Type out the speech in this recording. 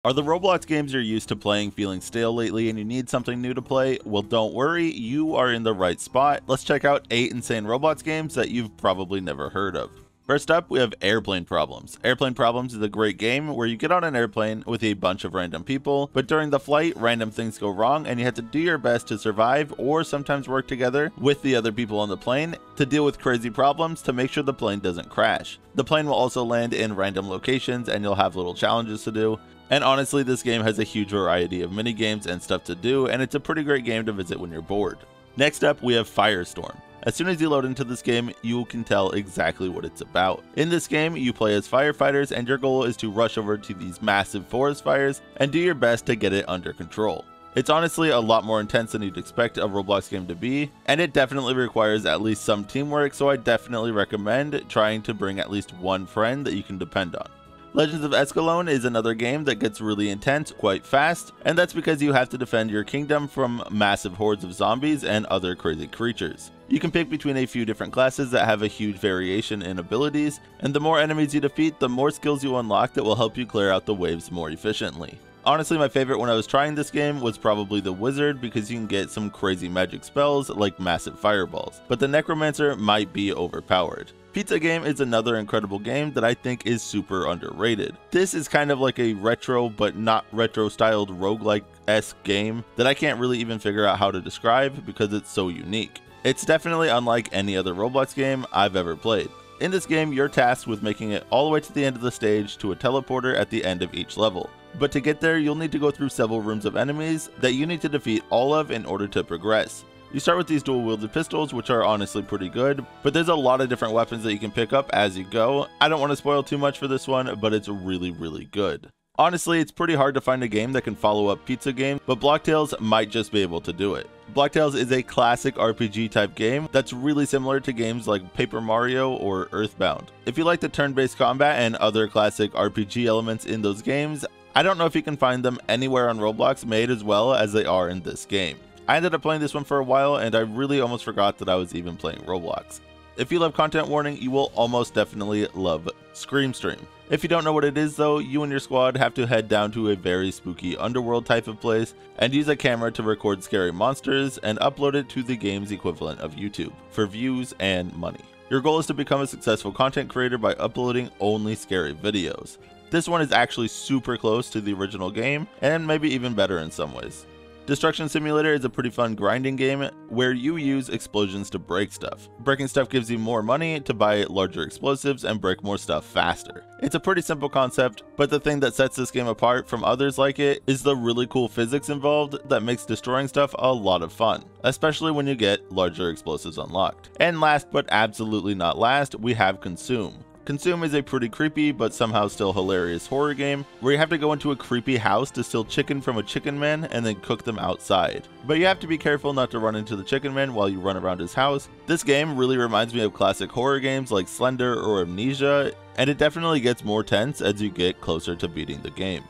Are the Roblox games you're used to playing feeling stale lately and you need something new to play? Well, don't worry, you are in the right spot. Let's check out 8 insane Roblox games that you've probably never heard of. First up, we have Airplane Problems. Airplane Problems is a great game where you get on an airplane with a bunch of random people, but during the flight, random things go wrong and you have to do your best to survive or sometimes work together with the other people on the plane to deal with crazy problems to make sure the plane doesn't crash. The plane will also land in random locations and you'll have little challenges to do. And honestly, this game has a huge variety of mini games and stuff to do, and it's a pretty great game to visit when you're bored. Next up, we have Firestorm. As soon as you load into this game, you can tell exactly what it's about. In this game, you play as firefighters and your goal is to rush over to these massive forest fires and do your best to get it under control. It's honestly a lot more intense than you'd expect a Roblox game to be, and it definitely requires at least some teamwork, so I definitely recommend trying to bring at least one friend that you can depend on. Legends of Escalon is another game that gets really intense quite fast, and that's because you have to defend your kingdom from massive hordes of zombies and other crazy creatures. You can pick between a few different classes that have a huge variation in abilities, and the more enemies you defeat, the more skills you unlock that will help you clear out the waves more efficiently. Honestly, my favorite when I was trying this game was probably the Wizard because you can get some crazy magic spells like massive fireballs, but the Necromancer might be overpowered. Pizza Game is another incredible game that I think is super underrated. This is kind of like a retro but not retro styled roguelike-esque game that I can't really even figure out how to describe because it's so unique. It's definitely unlike any other Roblox game I've ever played. In this game, you're tasked with making it all the way to the end of the stage to a teleporter at the end of each level. But to get there, you'll need to go through several rooms of enemies that you need to defeat all of in order to progress. You start with these dual-wielded pistols, which are honestly pretty good, but there's a lot of different weapons that you can pick up as you go. I don't want to spoil too much for this one, but it's really good. Honestly, it's pretty hard to find a game that can follow up Pizza Game, but Blocktails might just be able to do it. Blocktails is a classic RPG type game that's really similar to games like Paper Mario or Earthbound. If you like the turn-based combat and other classic RPG elements in those games, I don't know if you can find them anywhere on Roblox made as well as they are in this game. I ended up playing this one for a while and I really almost forgot that I was even playing Roblox. If you love content warning, you will almost definitely love Scream Stream. If you don't know what it is though, you and your squad have to head down to a very spooky underworld type of place and use a camera to record scary monsters and upload it to the game's equivalent of YouTube for views and money. Your goal is to become a successful content creator by uploading only scary videos. This one is actually super close to the original game and maybe even better in some ways. Destruction Simulator is a pretty fun grinding game where you use explosions to break stuff. Breaking stuff gives you more money to buy larger explosives and break more stuff faster. It's a pretty simple concept, but the thing that sets this game apart from others like it is the really cool physics involved that makes destroying stuff a lot of fun, especially when you get larger explosives unlocked. And last but absolutely not last, we have Consume. Consume is a pretty creepy but somehow still hilarious horror game where you have to go into a creepy house to steal chicken from a chicken man and then cook them outside. But you have to be careful not to run into the chicken man while you run around his house. This game really reminds me of classic horror games like Slender or Amnesia, and it definitely gets more tense as you get closer to beating the game.